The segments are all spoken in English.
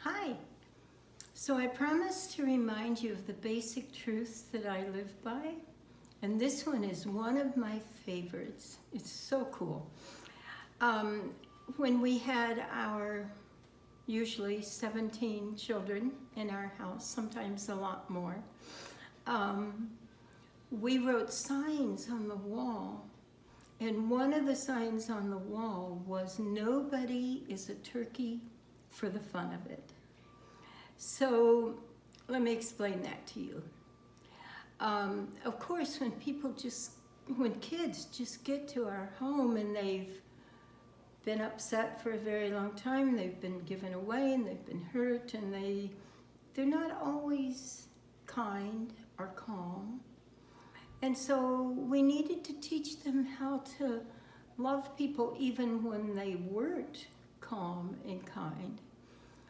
Hi. So I promised to remind you of the basic truths that I live by, and this one is one of my favorites. It's so cool. Um, when we had our usually 17 children in our house, sometimes a lot more, um, we wrote signs on the wall. And one of the signs on the wall was, "Nobody is a turkey for the fun of it." So let me explain that to you. Of course, when kids just get to our home and they've been upset for a very long time, they've been given away and they've been hurt, and they're not always kind or calm. And so we needed to teach them how to love people even when they weren't calm and kind.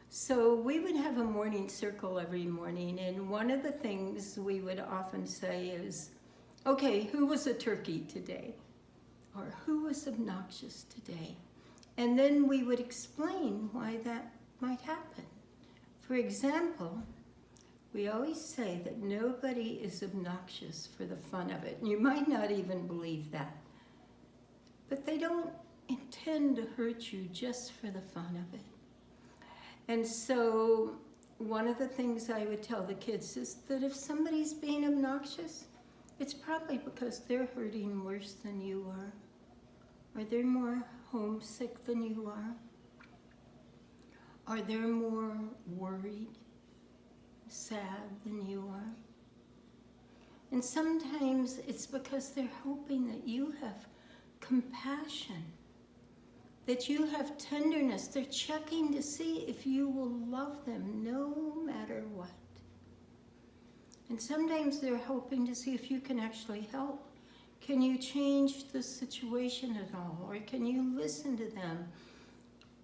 So we would have a morning circle every morning, and one of the things we would often say is, "Okay, who was a turkey today?" Or "Who was obnoxious today?" And then we would explain why that might happen. For example, we always say that nobody is obnoxious for the fun of it. You might not even believe that, but they don't intend to hurt you just for the fun of it. And so one of the things I would tell the kids is that if somebody's being obnoxious, it's probably because they're hurting worse than you are, or they're more homesick than you are, or they're more worried, sad than you are. And sometimes it's because they're hoping that you have compassion, that you have tenderness. They're checking to see if you will love them no matter what. And sometimes they're hoping to see if you can actually help. Can you change the situation at all? Or can you listen to them,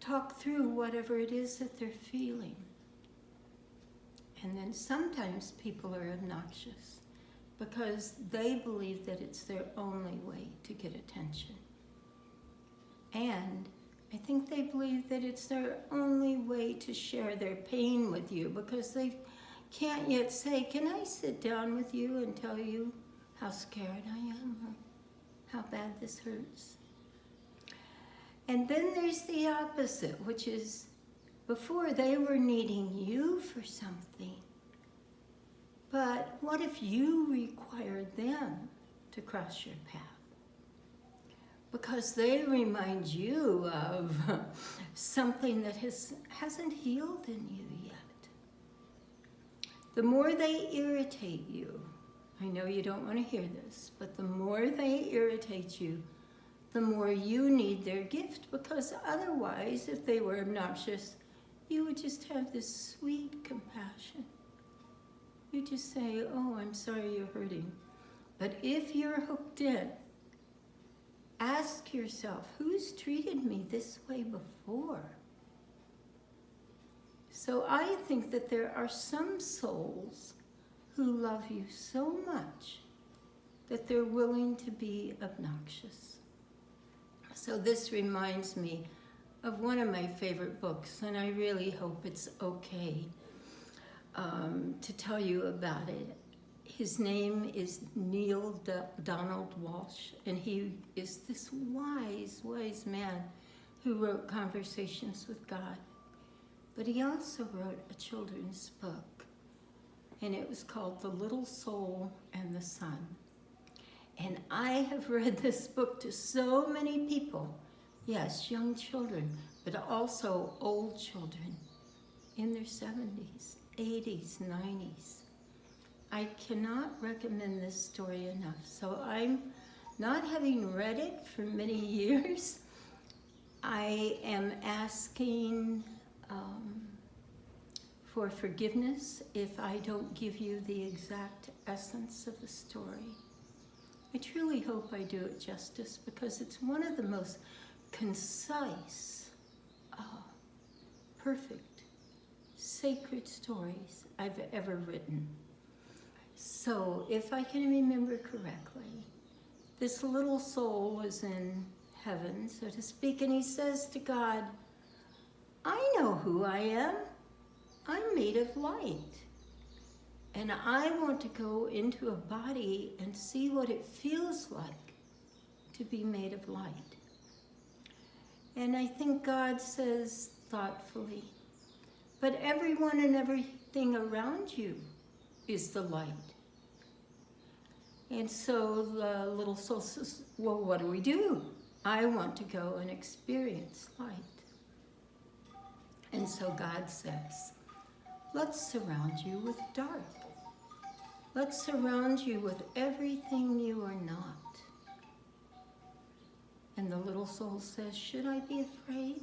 talk through whatever it is that they're feeling? And then sometimes people are obnoxious because they believe that it's their only way to get attention. And I think they believe that it's their only way to share their pain with you because they can't yet say, "Can I sit down with you and tell you how scared I am or how bad this hurts?" And then there's the opposite, which is before they were needing you for something. But what if you required them to cross your path? Because they remind you of something that hasn't healed in you yet. The more they irritate you, I know you don't want to hear this, but the more they irritate you, the more you need their gift, because otherwise, if they were obnoxious, you would just have this sweet compassion. You just say, "Oh, I'm sorry you're hurting." But if you're hooked in, ask yourself, who's treated me this way before? So I think that there are some souls who love you so much that they're willing to be obnoxious. So this reminds me of one of my favorite books, and I really hope it's okay to tell you about it. His name is Neale Donald Walsch, and he is this wise, wise man who wrote Conversations with God. But he also wrote a children's book, and it was called The Little Soul and the Sun. And I have read this book to so many people, yes, young children, but also old children in their 70s, 80s, 90s. I cannot recommend this story enough. So I'm not having read it for many years. I am asking for forgiveness if I don't give you the exact essence of the story. I truly hope I do it justice because it's one of the most concise, perfect, sacred stories I've ever written. So if I can remember correctly, this little soul was in heaven, so to speak, and he says to God, "I know who I am. I'm made of light. And I want to go into a body and see what it feels like to be made of light. And I think God says thoughtfully, but everyone and everything around you is the light. And so the little soul says, well, what do? I want to go and experience light. And so God says, let's surround you with dark. Let's surround you with everything you are not. And the little soul says, should I be afraid?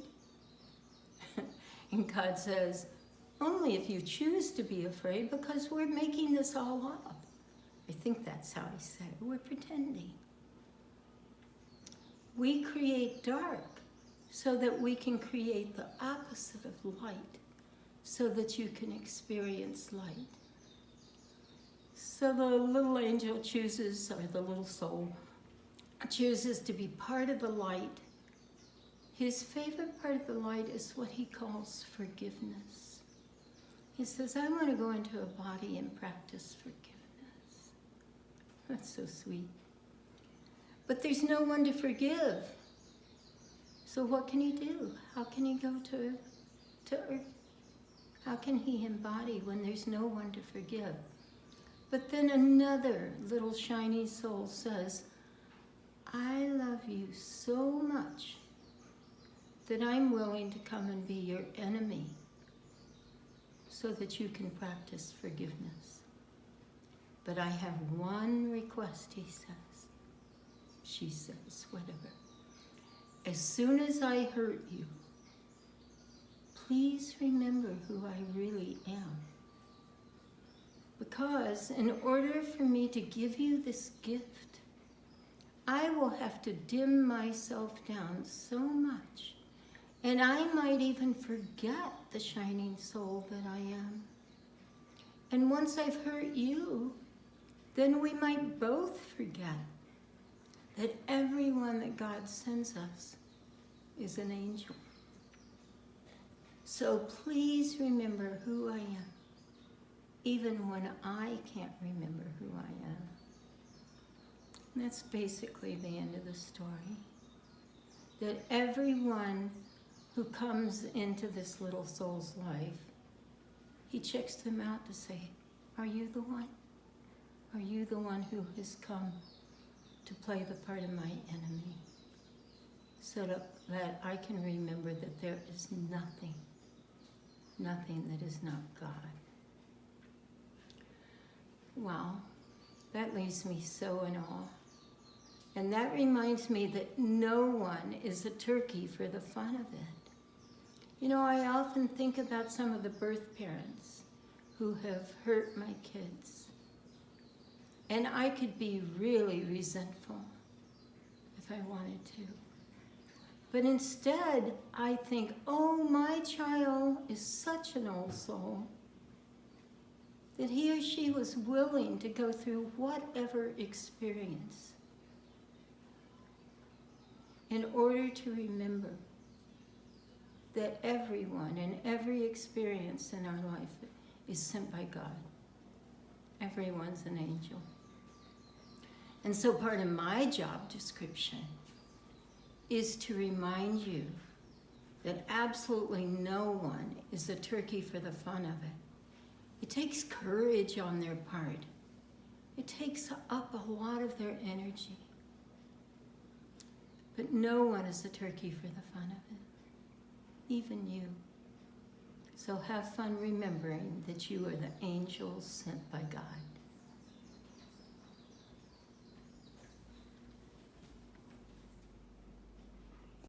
And God says, only if you choose to be afraid, because we're making this all up. I think that's how he said it. We're pretending. We create dark so that we can create the opposite of light, so that you can experience light. So the little angel chooses, or the little soul chooses to be part of the light. His favorite part of the light is what he calls forgiveness. He says, I want to go into a body and practice forgiveness. That's so sweet. But there's no one to forgive. So what can he do? How can he go to earth? How can he embody when there's no one to forgive? But then another little shiny soul says, I love you so much that I'm willing to come and be your enemy so that you can practice forgiveness. But I have one request, he says. She says, whatever. As soon as I hurt you, please remember who I really am. Because in order for me to give you this gift, I will have to dim myself down so much. And I might even forget the shining soul that I am. And once I've hurt you, then we might both forget that everyone that God sends us is an angel. So please remember who I am, even when I can't remember who I am. And that's basically the end of the story. That everyone who comes into this little soul's life, he checks them out to say, are you the one? Are you the one who has come to play the part of my enemy? So that I can remember that there is nothing that is not God. Wow, that leaves me so in awe. And that reminds me that no one is a turkey for the fun of it. You know, I often think about some of the birth parents who have hurt my kids. And I could be really resentful if I wanted to. But instead, I think, oh, my child is such an old soul that he or she was willing to go through whatever experience in order to remember that everyone and every experience in our life is sent by God. Everyone's an angel. And so part of my job description is to remind you that absolutely no one is a turkey for the fun of it. It takes courage on their part. It takes up a lot of their energy. But no one is a turkey for the fun of it, even you. So have fun remembering that you are the angels sent by God.